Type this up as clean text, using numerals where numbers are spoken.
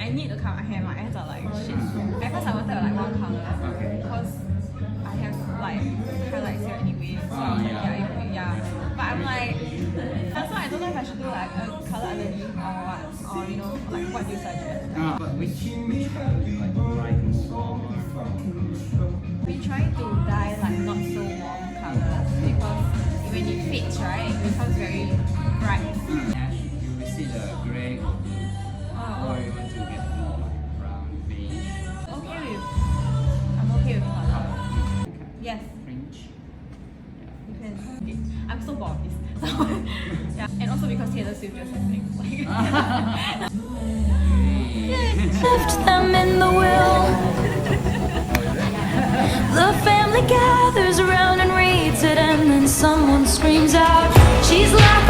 I need to cut my hair. My ends are like shit. At first I wanted like one color because I have like highlights here anyway. So I was like, yeah. But I'm like, also I don't know if I should do like a color underneath or what, or you know, like what do you suggest? But which color do you like to dry more? We try to dye like not so warm colors because when it fades, right, it becomes very bright. Ash, you will see the gray, or you want to get more like brown, beige. I'm okay with color. Yes. Fringe. Depends. I'm so bored of this. So, yeah. And also because Taylor Swift just has things like Left them in the will. The family gathers around and reads it, and then someone screams out, "She's laughing."